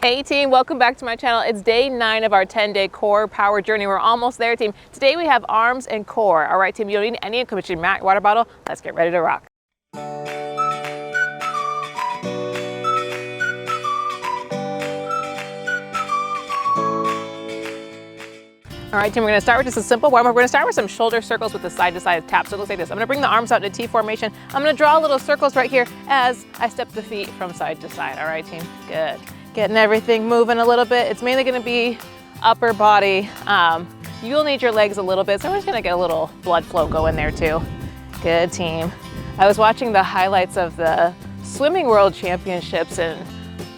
Hey team, welcome back to my channel. It's day 9 of our 10-day core power journey. We're almost there, team. Today we have arms and core. All right, team, you don't need any equipment. Your mat, water bottle. Let's get ready to rock. All right, team, we're gonna start with just a simple warm-up. We're gonna start with some shoulder circles with the side-to-side tap. So it looks like this. I'm gonna bring the arms out in a T formation. I'm gonna draw little circles right here as I step the feet from side to side. All right, team, good. Getting everything moving a little bit. It's mainly gonna be upper body. You'll need your legs a little bit, so we're just gonna get a little blood flow going there too. Good, team. I was watching the highlights of the Swimming World Championships, and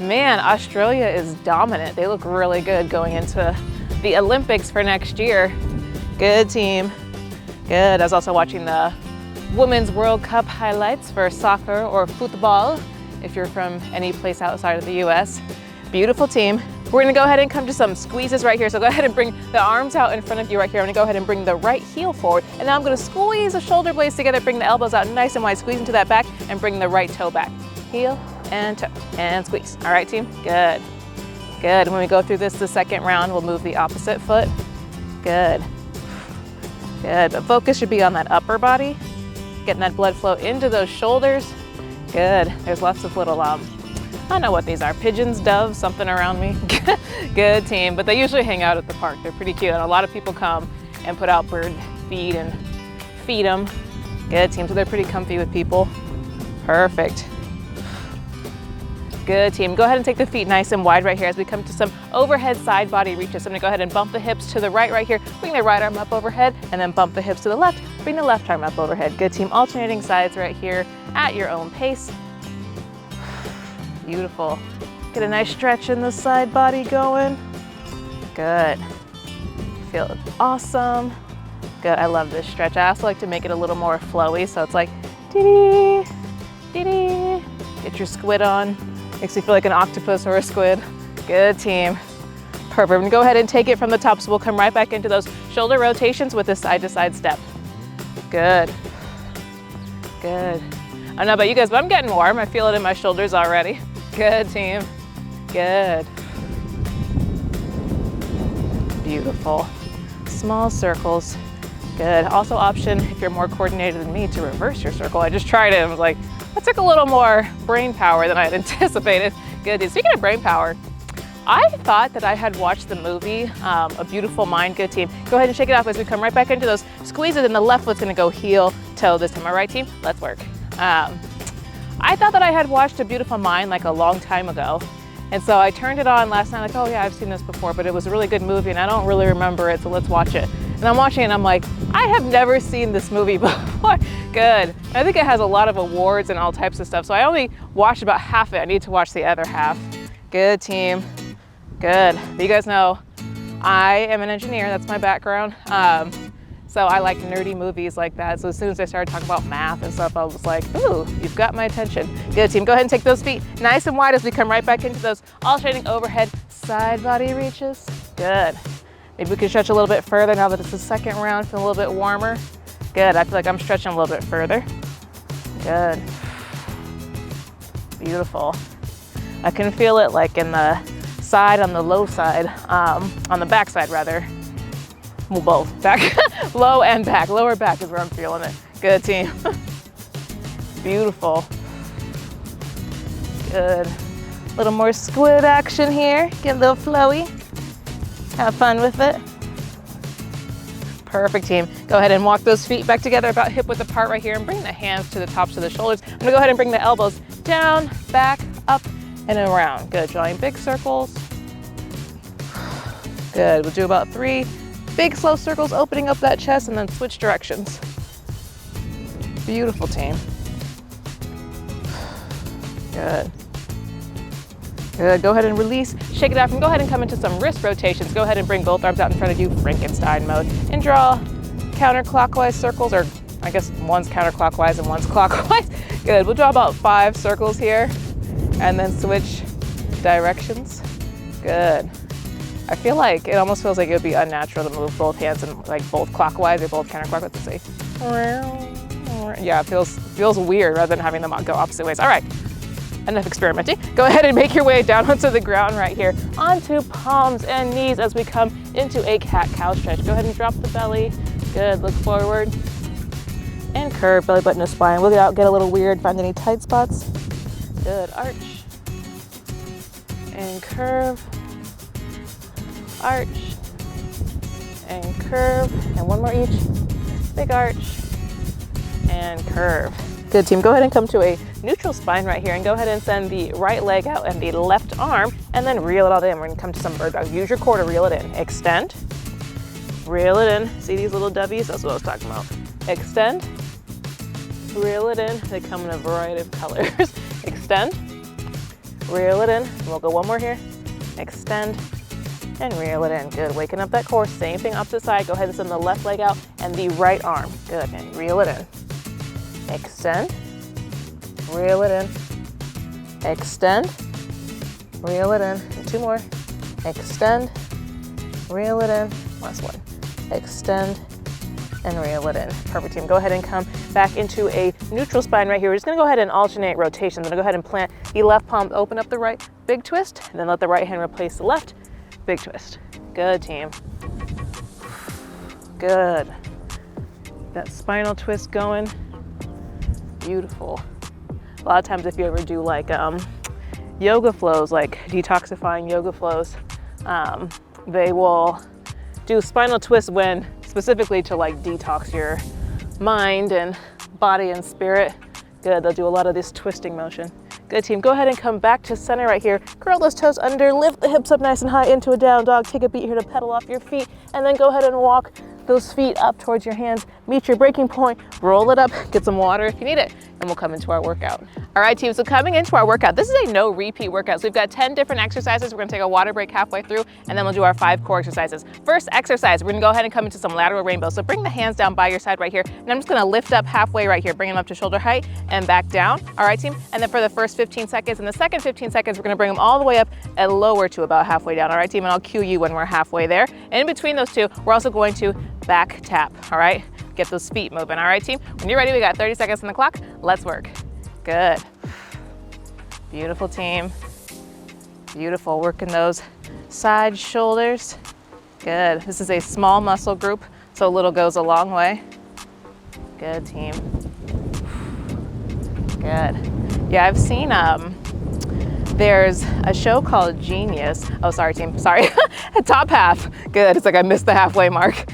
man, Australia is dominant. They look really good going into the Olympics for next year. Good, team. Good. I was also watching the Women's World Cup highlights for soccer or football, if you're from any place outside of the US. Beautiful, team. We're gonna go ahead and come to some squeezes right here. So go ahead and bring the arms out in front of you right here. I'm gonna go ahead and bring the right heel forward. And now I'm gonna squeeze the shoulder blades together, bring the elbows out nice and wide, squeeze into that back, and bring the right toe back. Heel and toe, and squeeze. All right, team, good. Good. When we go through this the second round, we'll move the opposite foot. Good. Good. But focus should be on that upper body, getting that blood flow into those shoulders. Good. There's lots of little, I don't know what these are, pigeons, doves, something around me. Good, team. But they usually hang out at the park. They're pretty cute. And a lot of people come and put out bird feed and feed them. Good, team. So they're pretty comfy with people. Perfect. Good, team. Go ahead and take the feet nice and wide right here as we come to some overhead side body reaches. So I'm gonna go ahead and bump the hips to the right here. Bring the right arm up overhead and then bump the hips to the left. Bring the left arm up overhead. Good, team. Alternating sides right here at your own pace. Beautiful. Get a nice stretch in the side body going. Good. Feel awesome. Good. I love this stretch. I also like to make it a little more flowy. So it's like, dee-dee, dee-dee. Get your squid on. Makes you feel like an octopus or a squid. Good, team. Perfect. We're gonna go ahead and take it from the top, so we'll come right back into those shoulder rotations with a side-to-side step. Good. Good. I don't know about you guys, but I'm getting warm. I feel it in my shoulders already. Good, team. Good. Beautiful. Small circles. Good. Also option, if you're more coordinated than me, to reverse your circle. I just tried it and was like, that took a little more brain power than I had anticipated. Good. Speaking of brain power, I thought that I had watched the movie, A Beautiful Mind. Good, team. Go ahead and shake it off as we come right back into those squeezes, and the left foot's gonna go heel toe this time. All right, team? Let's work. I thought that I had watched A Beautiful Mind like a long time ago. And so I turned it on last night, like, oh yeah, I've seen this before, but it was a really good movie and I don't really remember it, so let's watch it. And I'm watching it and I'm like, I have never seen this movie before. Good. I think it has a lot of awards and all types of stuff, so I only watched about half it. I need to watch the other half. Good, team. Good. But you guys know, I am an engineer, that's my background. So I like nerdy movies like that. So as soon as I started talking about math and stuff, I was like, ooh, you've got my attention. Good, team. Go ahead and take those feet nice and wide as we come right back into those alternating overhead side body reaches. Good. Maybe we can stretch a little bit further now that it's the second round, feel a little bit warmer. Good. I feel like I'm stretching a little bit further. Good. Beautiful. I can feel it like in the side, on the low side, on the back side rather. Well, both, back, low and back. Lower back is where I'm feeling it. Good, team. Beautiful. Good. A little more squid action here. Get a little flowy. Have fun with it. Perfect, team. Go ahead and walk those feet back together about hip width apart right here and bring the hands to the tops of the shoulders. I'm gonna go ahead and bring the elbows down, back, up, and around. Good, drawing big circles. Good, we'll do about 3 big slow circles, opening up that chest, and then switch directions. Beautiful, team. Good. Good, go ahead and release, shake it off, and go ahead and come into some wrist rotations. Go ahead and bring both arms out in front of you, Frankenstein mode, and draw counterclockwise circles, or I guess one's counterclockwise and one's clockwise. Good, we'll draw about 5 circles here, and then switch directions. Good. I feel like it almost feels like it would be unnatural to move both hands and like both clockwise or both counterclockwise. Let's see. Yeah, it feels weird rather than having them go opposite ways. All right, enough experimenting. Go ahead and make your way down onto the ground right here, onto palms and knees as we come into a cat-cow stretch. Go ahead and drop the belly. Good, look forward. And curve, belly button to spine. Look it out, get a little weird, find any tight spots. Good, arch. And curve. Arch. And curve. And one more each. Big arch. And curve. Good, team. Go ahead and come to a neutral spine right here and go ahead and send the right leg out and the left arm and then reel it all in. We're gonna come to some bird dog. Use your core to reel it in. Extend. Reel it in. See these little W's? That's what I was talking about. Extend. Reel it in. They come in a variety of colors. Extend. Reel it in. And we'll go one more here. Extend. And reel it in. Good. Waking up that core. Same thing opposite side. Go ahead and send the left leg out and the right arm. Good. And reel it in. Extend. Reel it in. Extend. Reel it in. And two more. Extend. Reel it in. Last one. Extend. And reel it in. Perfect, team. Go ahead and come back into a neutral spine right here. We're just gonna go ahead and alternate rotations. I'm gonna go ahead and plant the left palm, open up the right, big twist, and then let the right hand replace the left, big twist. Good, team. Good. That spinal twist going. Beautiful. A lot of times if you ever do like yoga flows, like detoxifying yoga flows, they will do spinal twists when specifically to like detox your mind and body and spirit. Good, they'll do a lot of this twisting motion. Good, team. Go ahead and come back to center right here. Curl those toes under, lift the hips up nice and high into a down dog. Take a beat here to pedal off your feet and then go ahead and walk those feet up towards your hands. Meet your breaking point, roll it up, get some water if you need it, and we'll come into our workout. All right, team, so coming into our workout, this is a no repeat workout. So we've got 10 different exercises. We're gonna take a water break halfway through, and then we'll do our 5 core exercises. First exercise, we're gonna go ahead and come into some lateral rainbow. So bring the hands down by your side right here, and I'm just gonna lift up halfway right here, bring them up to shoulder height and back down. All right, team, and then for the first 15 seconds and the second 15 seconds, we're gonna bring them all the way up and lower to about halfway down. All right, team, and I'll cue you when we're halfway there. And in between those two, we're also going to back tap, all right? Get those feet moving, all right, team? When you're ready, we got 30 seconds on the clock. Let's work. Good. Beautiful, team. Beautiful, working those side shoulders. Good. This is a small muscle group, so a little goes a long way. Good, team. Good. Yeah, I've seen, there's a show called Genius. Oh, sorry, team, sorry. Top half. Good, it's like I missed the halfway mark.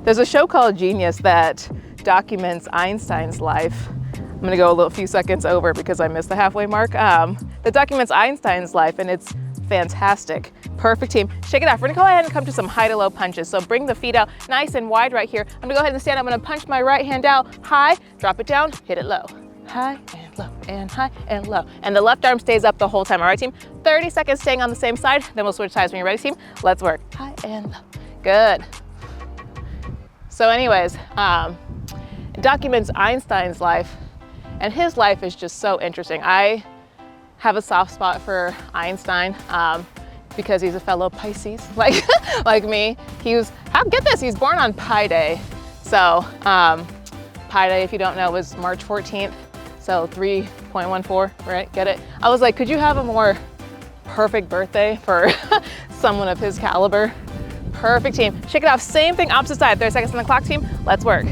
There's a show called Genius that documents Einstein's life. I'm gonna go a few seconds over because I missed the halfway mark. That documents Einstein's life, and it's fantastic. Perfect, team. Shake it off. We're gonna go ahead and come to some high to low punches. So bring the feet out nice and wide right here. I'm gonna go ahead and stand. I'm gonna punch my right hand out high, drop it down, hit it low. High and low and high and low. And the left arm stays up the whole time, all right, team? 30 seconds staying on the same side, then we'll switch sides when you're ready, team. Let's work. High and low. Good. So anyways, it documents Einstein's life, and his life is just so interesting. I have a soft spot for Einstein because he's a fellow Pisces, like me. Get this, he's born on Pi Day. So Pi Day, if you don't know, was March 14th. So 3.14, right? Get it? I was like, could you have a more perfect birthday for someone of his caliber? Perfect, team. Shake it off. Same thing, opposite side. 30 seconds on the clock, team. Let's work.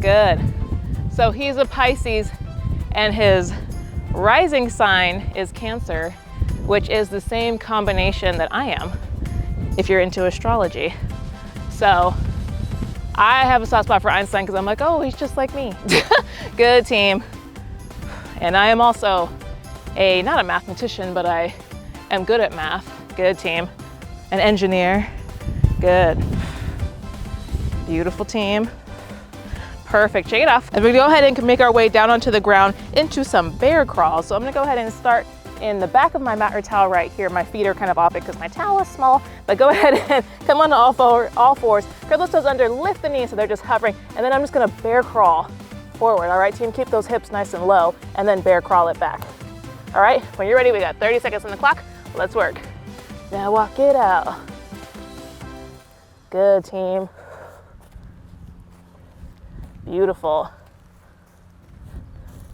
Good. So he's a Pisces, and his rising sign is Cancer, which is the same combination that I am, if you're into astrology. So I have a soft spot for Einstein because I'm like, oh, he's just like me. Good, team. And I am also not a mathematician, but I am good at math. Good, team. An engineer. Good. Beautiful, team. Perfect. Shake it off. And we're gonna go ahead and make our way down onto the ground into some bear crawls. So I'm gonna go ahead and start in the back of my mat or towel right here. My feet are kind of off it because my towel is small, but go ahead and come on to all fours. Curl those toes under, lift the knees so they're just hovering, and then I'm just gonna bear crawl forward, all right, team? Keep those hips nice and low, and then bear crawl it back. All right, when you're ready, we got 30 seconds on the clock. Let's work. Now walk it out. Good, team. Beautiful.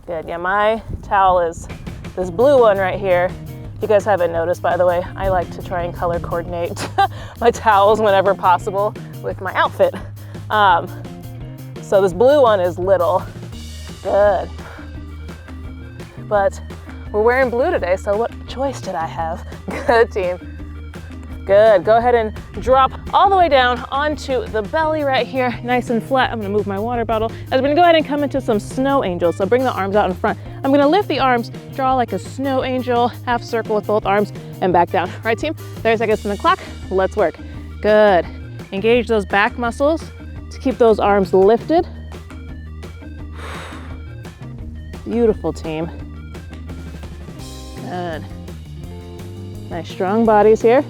Good, yeah, my towel is this blue one right here. If you guys haven't noticed, by the way, I like to try and color coordinate my towels whenever possible with my outfit. So this blue one is little. Good. But we're wearing blue today, so what choice did I have? Good, team. Good, go ahead and drop all the way down onto the belly right here, nice and flat. I'm gonna move my water bottle. I'm gonna go ahead and come into some snow angels. So bring the arms out in front. I'm gonna lift the arms, draw like a snow angel, half circle with both arms, and back down. All right, team, 30 seconds on the clock, let's work. Good, engage those back muscles to keep those arms lifted. Beautiful, team. Good. Nice strong bodies here.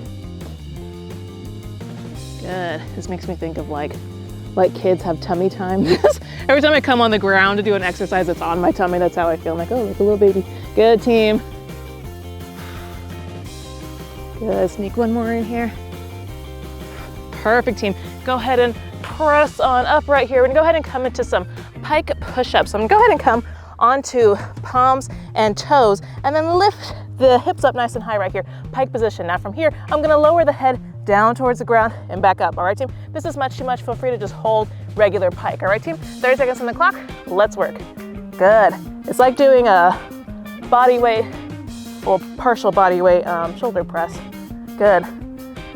Good. This makes me think of like kids have tummy time. Every time I come on the ground to do an exercise, it's on my tummy. That's how I feel. I'm like, oh, like a little baby. Good, team. Good. Sneak one more in here. Perfect, team. Go ahead and press on up right here. We're gonna go ahead and come into some pike push-ups. So I'm gonna go ahead and come onto palms and toes and then lift the hips up nice and high right here. Pike position. Now from here, I'm gonna lower the head down towards the ground and back up. All right, team? This is much too much. Feel free to just hold regular pike. All right, team? 30 seconds on the clock. Let's work. Good. It's like doing a body weight, well, partial body weight shoulder press. Good.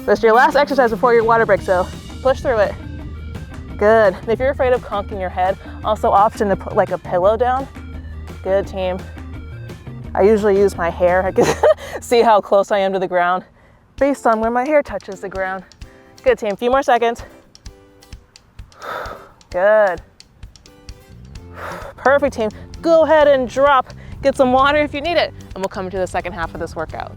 This is your last exercise before your water break, so push through it. Good. And if you're afraid of conking your head, also option to put like a pillow down. Good, team. I usually use my hair. I can see how close I am to the ground based on where my hair touches the ground. Good, team. A few more seconds. Good. Perfect, team. Go ahead and drop. Get some water if you need it, and we'll come to the second half of this workout.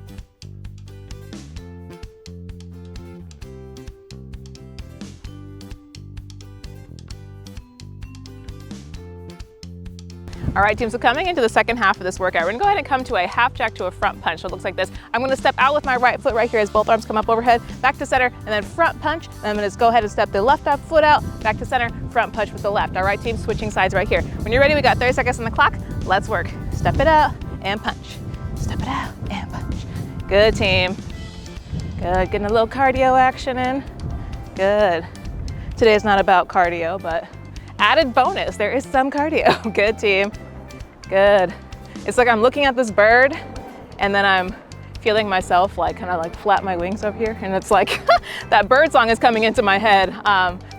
All right, team, so coming into the second half of this workout, we're gonna go ahead and come to a half jack to a front punch. So it looks like this. I'm gonna step out with my right foot right here as both arms come up overhead, back to center, and then front punch. And I'm gonna just go ahead and step the left foot out, back to center, front punch with the left. All right, team, switching sides right here. When you're ready, we got 30 seconds on the clock. Let's work. Step it out and punch. Step it out and punch. Good, team. Good, getting a little cardio action in. Good. Today is not about cardio, but added bonus, there is some cardio. Good, team. Good. It's like I'm looking at this bird and then I'm feeling myself like kind of like flap my wings up here, and it's like that bird song is coming into my head.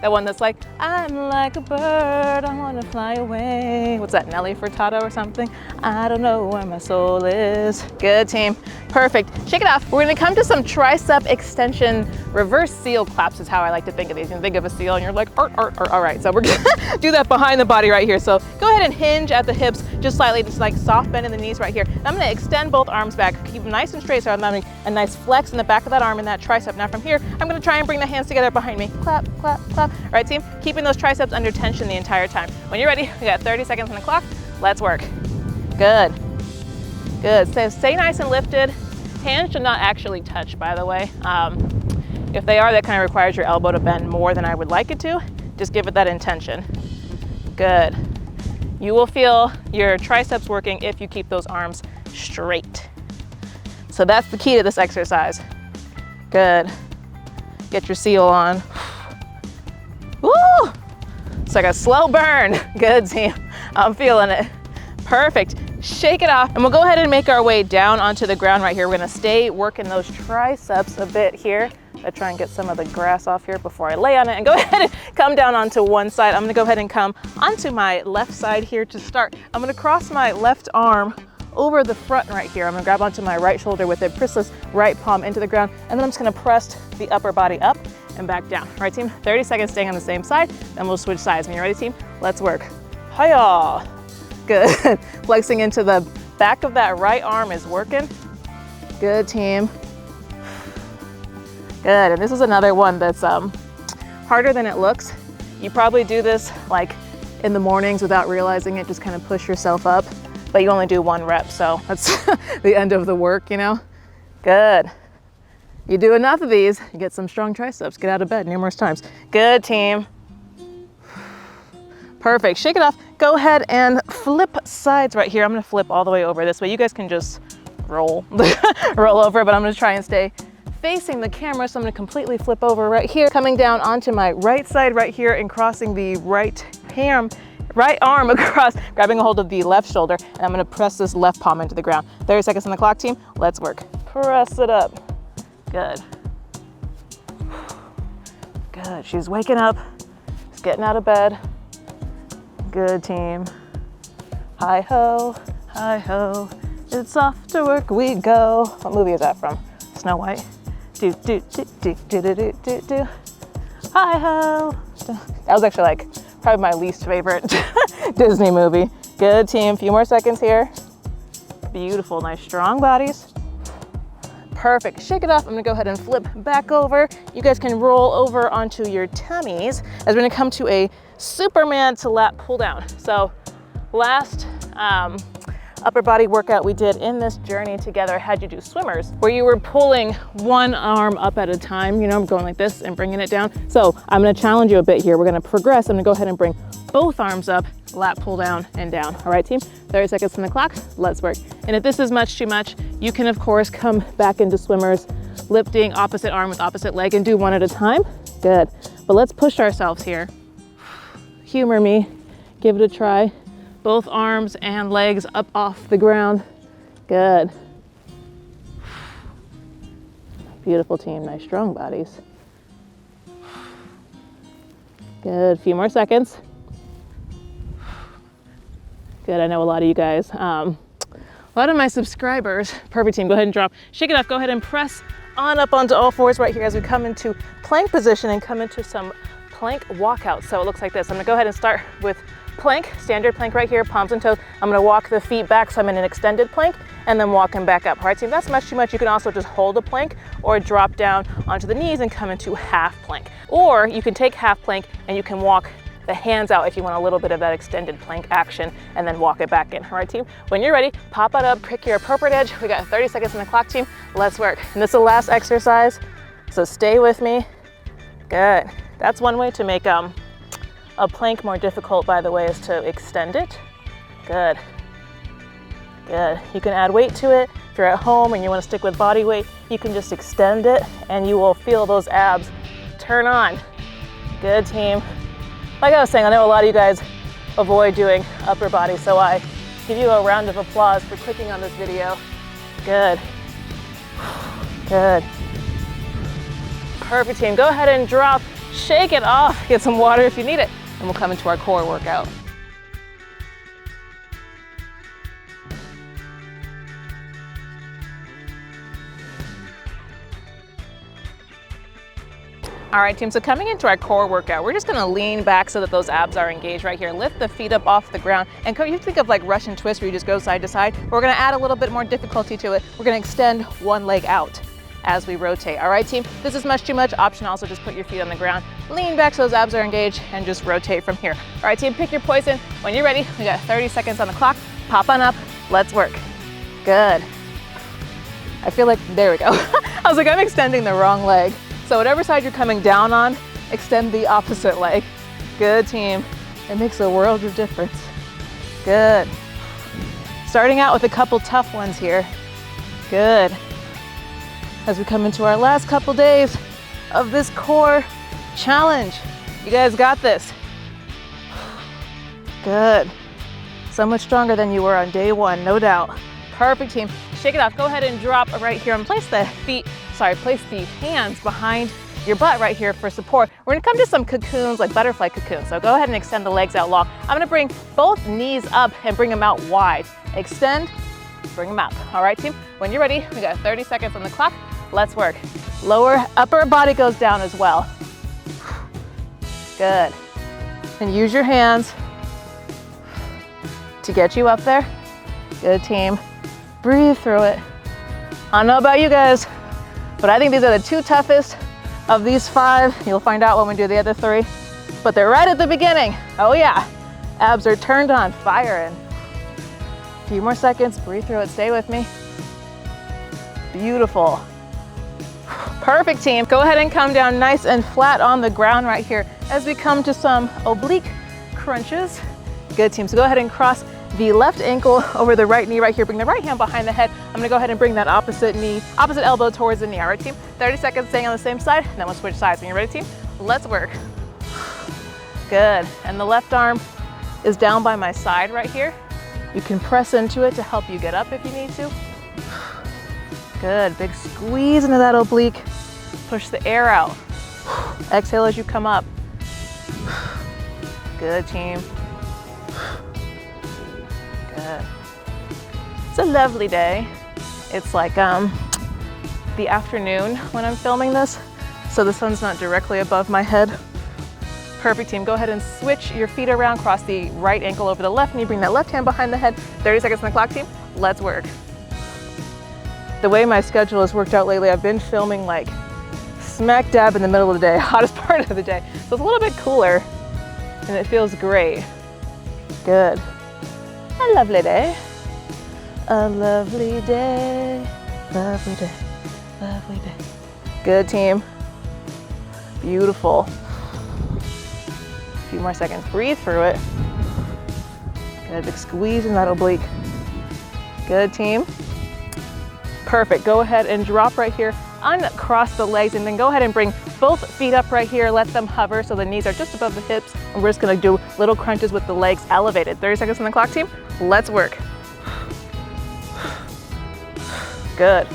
That one that's like, I'm like a bird, I want to fly away. What's that, Nelly Furtado or something? I don't know where my soul is. Good, team. Perfect. Shake it off. We're gonna come to some tricep extension reverse seal claps is how I like to think of these. You can think of a seal and you're like, art. All right, so we're gonna do that behind the body right here. So go ahead and hinge at the hips just slightly, just like soft bend in the knees right here. And I'm gonna extend both arms back, keep them nice and straight, so I'm having a nice flex in the back of that arm and that tricep. Now from here, I'm gonna try and bring the hands together behind me. Clap, clap, clap. All right, team, keeping those triceps under tension the entire time. When you're ready, we got 30 seconds on the clock. Let's work. Good. Good. So stay nice and lifted. Hands should not actually touch, by the way. If they are, that kind of requires your elbow to bend more than I would like it to. Just give it that intention. Good. You will feel your triceps working if you keep those arms straight. So that's the key to this exercise. Good. Get your seal on. Woo! It's like a slow burn. Good, team. I'm feeling it. Perfect. Shake it off, and we'll go ahead and make our way down onto the ground right here. We're gonna stay working those triceps a bit here. I try and get some of the grass off here before I lay on it, and go ahead and come down onto one side. I'm gonna go ahead and come onto my left side here to start. I'm gonna cross my left arm over the front right here. I'm gonna grab onto my right shoulder with it, press this right palm into the ground, and then I'm just gonna press the upper body up and back down. All right, team, 30 seconds staying on the same side, then we'll switch sides. When you're ready, team, let's work. Hiya! Good. Flexing into the back of that right arm is working. Good, team. Good, and this is another one that's harder than it looks. You probably do this like in the mornings without realizing it, just kind of push yourself up, but you only do one rep, so that's the end of the work, you know? Good. You do enough of these, you get some strong triceps, get out of bed numerous times. Good, team. Perfect, shake it off. Go ahead and flip sides right here. I'm gonna flip all the way over this way. You guys can just roll, roll over, but I'm gonna try and stay facing the camera. So I'm gonna completely flip over right here, coming down onto my right side right here and crossing the right arm across, grabbing a hold of the left shoulder, and I'm gonna press this left palm into the ground. 30 seconds on the clock, team. Let's work. Press it up. Good. Good, she's waking up. She's getting out of bed. Good, team. Hi-ho, hi-ho. It's off to work we go. What movie is that from? Snow White. Do, do, do, do, do, do, do, do, do. Hi-ho. That was actually like probably my least favorite Disney movie. Good, team. Few more seconds here. Beautiful, nice strong bodies. Perfect, shake it off. I'm gonna go ahead and flip back over. You guys can roll over onto your tummies as we're gonna come to a Superman to lat pull down. So last upper body workout we did in this journey together had you do swimmers, where you were pulling one arm up at a time, you know, going like this and bringing it down. So I'm gonna challenge you a bit here. We're gonna progress. I'm gonna go ahead and bring both arms up, lat pull down and down. All right, team, 30 seconds on the clock, let's work. And if this is much too much, you can of course come back into swimmers, lifting opposite arm with opposite leg and do one at a time. Good, but let's push ourselves here. Humor me, give it a try. Both arms and legs up off the ground. Good. Beautiful, team, nice strong bodies. Good, few more seconds. Good, I know a lot of you guys, a lot of my subscribers, perfect, team, go ahead and drop. Shake it off, go ahead and press on up onto all fours right here as we come into plank position and come into some plank walkout. So it looks like this. I'm gonna go ahead and start with plank, standard plank right here, palms and toes. I'm gonna walk the feet back so I'm in an extended plank and then walk them back up. All right, team, that's much too much. You can also just hold a plank or drop down onto the knees and come into half plank. Or you can take half plank and you can walk the hands out if you want a little bit of that extended plank action and then walk it back in. All right, team, when you're ready, pop it up, pick your appropriate edge. We got 30 seconds on the clock, team. Let's work. And this is the last exercise, so stay with me. Good. That's one way to make a plank more difficult, by the way, is to extend it. Good. Good. You can add weight to it. If you're at home and you want to stick with body weight, you can just extend it and you will feel those abs turn on. Good, team. Like I was saying, I know a lot of you guys avoid doing upper body, so I give you a round of applause for clicking on this video. Good. Good. Perfect, team. Go ahead and drop, shake it off, get some water if you need it, and we'll come into our core workout. All right, team, so coming into our core workout, we're just gonna lean back so that those abs are engaged right here. Lift the feet up off the ground. And you think of like Russian twist where you just go side to side. We're gonna add a little bit more difficulty to it. We're gonna extend one leg out as we rotate. All right, team, this is much too much. Option also just put your feet on the ground, lean back so those abs are engaged, and just rotate from here. All right, team, pick your poison. When you're ready, we got 30 seconds on the clock. Pop on up, let's work. Good. I feel like, there we go. I was like, I'm extending the wrong leg. So whatever side you're coming down on, extend the opposite leg. Good, team. It makes a world of difference. Good. Starting out with a couple tough ones here. Good. As we come into our last couple days of this core challenge. You guys got this. Good. So much stronger than you were on day one, no doubt. Perfect, team. Shake it off. Go ahead and drop right here and place the hands behind your butt right here for support. We're gonna come to some cocoons, like butterfly cocoons. So go ahead and extend the legs out long. I'm gonna bring both knees up and bring them out wide. Extend, bring them out. All right, team, when you're ready, we got 30 seconds on the clock. Let's work. Upper body goes down as well. Good. And use your hands to get you up there. Good, team. Breathe through it. I don't know about you guys, but I think these are the two toughest of these 5. You'll find out when we do the other 3, but they're right at the beginning. Oh yeah, abs are turned on, firing. A few more seconds, breathe through it, stay with me. Beautiful. Perfect, team. Go ahead and come down nice and flat on the ground right here as we come to some oblique crunches. Good team. So go ahead and cross the left ankle over the right knee right here. Bring the right hand behind the head. I'm gonna go ahead and bring that opposite elbow towards the knee. All right, team? 30 seconds staying on the same side, and then we'll switch sides. When you're ready, team? Let's work. Good. And the left arm is down by my side right here. You can press into it to help you get up if you need to. Good. Big squeeze into that oblique. Push the air out. Exhale as you come up. Good, team. Good. It's a lovely day. It's like the afternoon when I'm filming this, so the sun's not directly above my head. Perfect, team. Go ahead and switch your feet around, cross the right ankle over the left knee, bring that left hand behind the head. 30 seconds on the clock, team. Let's work. The way my schedule has worked out lately, I've been filming like smack dab in the middle of the day, hottest part of the day. So it's a little bit cooler and it feels great. Good. A lovely day. A lovely day. Lovely day. Lovely day. Good, team. Beautiful. A few more seconds. Breathe through it. Good. Big squeeze in that oblique. Good, team. Perfect. Go ahead and drop right here. Uncross the legs and then go ahead and bring both feet up right here. Let them hover so the knees are just above the hips. And we're just gonna do little crunches with the legs elevated. 30 seconds on the clock, team. Let's work. Good.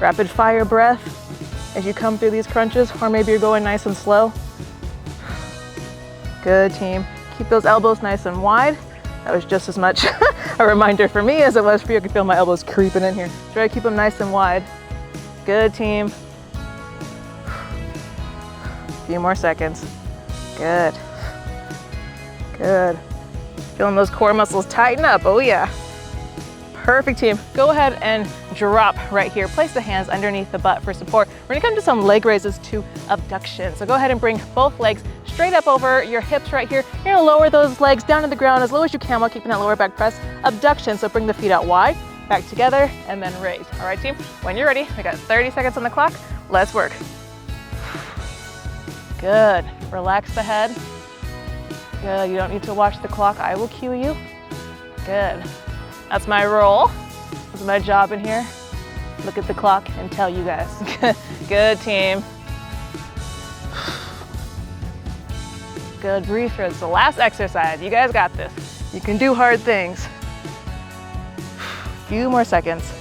Rapid fire breath as you come through these crunches, or maybe you're going nice and slow. Good, team. Keep those elbows nice and wide. That was just as much a reminder for me as it was for you. I can feel my elbows creeping in here. Try to keep them nice and wide. Good, team. A few more seconds. Good. Good. Feeling those core muscles tighten up. Oh yeah. Perfect, team. Go ahead and drop right here. Place the hands underneath the butt for support. We're gonna come to some leg raises to abduction. So go ahead and bring both legs straight up over your hips right here. You're gonna lower those legs down to the ground as low as you can while keeping that lower back press. Abduction, so bring the feet out wide, back together, and then raise. All right, team, when you're ready, we got 30 seconds on the clock. Let's work. Good. Relax the head. Good. You don't need to watch the clock. I will cue you. Good. That's my role. That's my job in here. Look at the clock and tell you guys. Good, team. Good. Breathe through. It's the last exercise. You guys got this. You can do hard things. Few more seconds.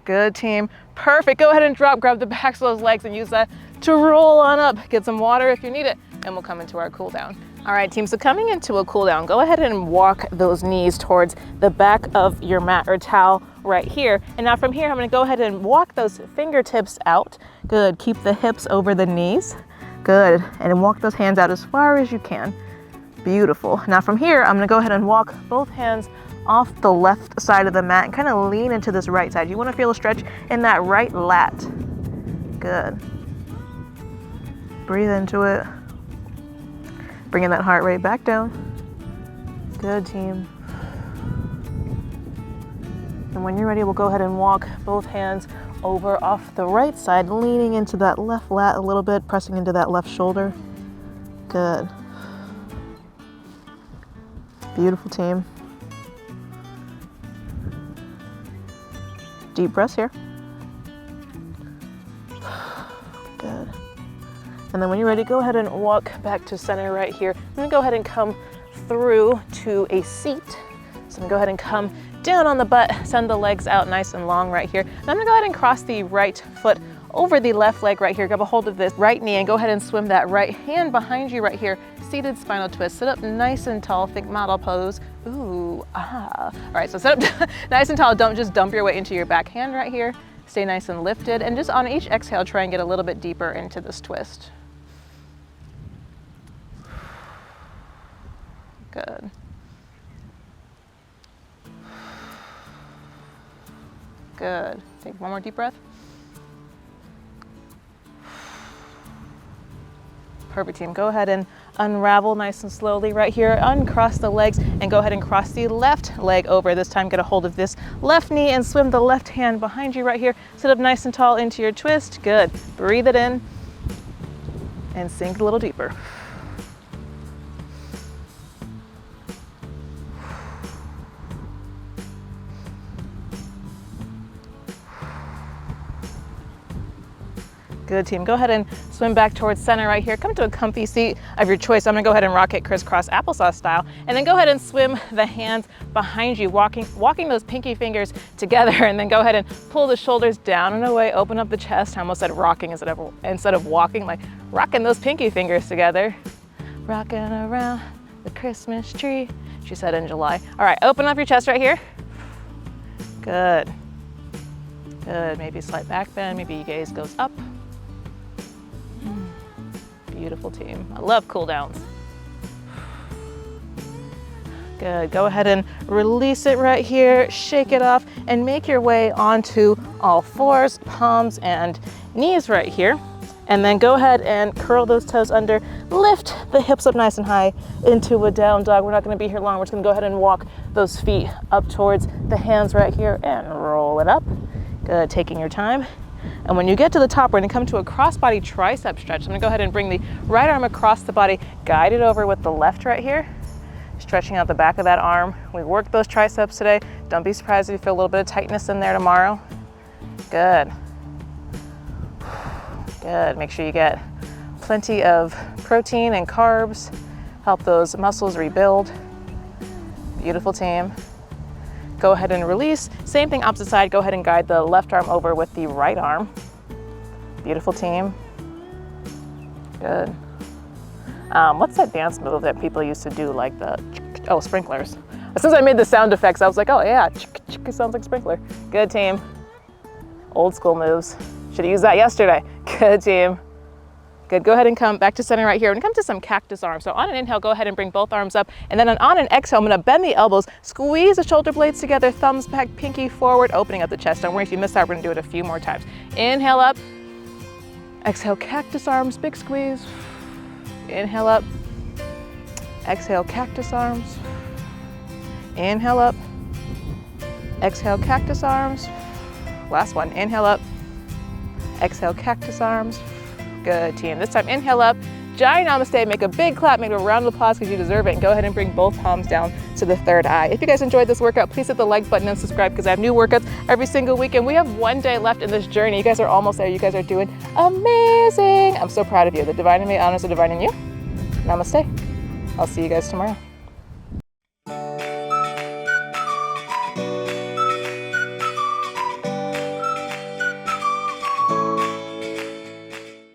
Good, team. Perfect. Go ahead and drop. Grab the backs of those legs and use that to roll on up. Get some water if you need it, and we'll come into our cool down. All right, team, so coming into a cool down, go ahead and walk those knees towards the back of your mat or towel right here. And now from here, I'm gonna go ahead and walk those fingertips out. Good, keep the hips over the knees. Good, and walk those hands out as far as you can. Beautiful. Now from here, I'm gonna go ahead and walk both hands off the left side of the mat and kind of lean into this right side. You wanna feel a stretch in that right lat. Good. Breathe into it. Bringing that heart rate back down. Good, team. And when you're ready, we'll go ahead and walk both hands over off the right side, leaning into that left lat a little bit, pressing into that left shoulder. Good. Beautiful, team. Deep breaths here. Good. And then when you're ready, go ahead and walk back to center right here. I'm gonna go ahead and come through to a seat. So I'm gonna go ahead and come down on the butt, send the legs out nice and long right here. And I'm gonna go ahead and cross the right foot over the left leg right here. Grab a hold of this right knee and go ahead and swim that right hand behind you right here. Seated spinal twist. Sit up nice and tall. Think model pose. Ooh, ah. All right, so sit up nice and tall. Don't just dump your weight into your back hand right here. Stay nice and lifted. And just on each exhale, try and get a little bit deeper into this twist. Good. Good. Take one more deep breath. Perfect, team. Go ahead and unravel nice and slowly right here. Uncross the legs and go ahead and cross the left leg over. This time get a hold of this left knee and swim the left hand behind you right here. Sit up nice and tall into your twist. Good. Breathe it in. And sink a little deeper. Good, team. Go ahead and swim back towards center right here. Come to a comfy seat of your choice. I'm gonna go ahead and rock it crisscross applesauce style, and then go ahead and swim the hands behind you, walking those pinky fingers together, and then go ahead and pull the shoulders down and away, open up the chest. I almost said rocking instead of walking, like rocking those pinky fingers together. Rocking around the Christmas tree, she said in July. All right, open up your chest right here. Good. Good, maybe slight back bend, maybe your gaze goes up. Beautiful, team. I love cool downs. Good, go ahead and release it right here, shake it off, and make your way onto all fours, palms and knees right here. And then go ahead and curl those toes under, lift the hips up nice and high into a down dog. We're not gonna be here long. We're just gonna go ahead and walk those feet up towards the hands right here and roll it up. Good, taking your time. And when you get to the top, we're gonna come to a crossbody tricep stretch. So I'm gonna go ahead and bring the right arm across the body, guide it over with the left right here, stretching out the back of that arm. We worked those triceps today. Don't be surprised if you feel a little bit of tightness in there tomorrow. Good. Good, make sure you get plenty of protein and carbs, help those muscles rebuild. Beautiful, team. Go ahead and release. Same thing, opposite side. Go ahead and guide the left arm over with the right arm. Beautiful, team. Good. What's that dance move that people used to do, like the, oh, sprinklers. As soon as I made the sound effects, I was like, oh yeah, it sounds like sprinkler. Good, team. Old school moves. Should have used that yesterday. Good, team. Good, go ahead and come back to center right here and come to some cactus arms. So on an inhale, go ahead and bring both arms up. And then on an exhale, I'm gonna bend the elbows, squeeze the shoulder blades together, thumbs back, pinky forward, opening up the chest. Don't worry if you missed that, we're gonna do it a few more times. Inhale up, exhale, cactus arms, big squeeze. Inhale up, exhale, cactus arms. Inhale up, exhale, cactus arms. Last one, inhale up, exhale, cactus arms. Good, team. This time, inhale up, giant namaste, make a big clap, make a round of applause because you deserve it, and go ahead and bring both palms down to the third eye. If you guys enjoyed this workout, please hit the like button and subscribe because I have new workouts every single week, and we have one day left in this journey. You guys are almost there. You guys are doing amazing. I'm so proud of you. The divine in me honors the divine in you. Namaste. I'll see you guys tomorrow.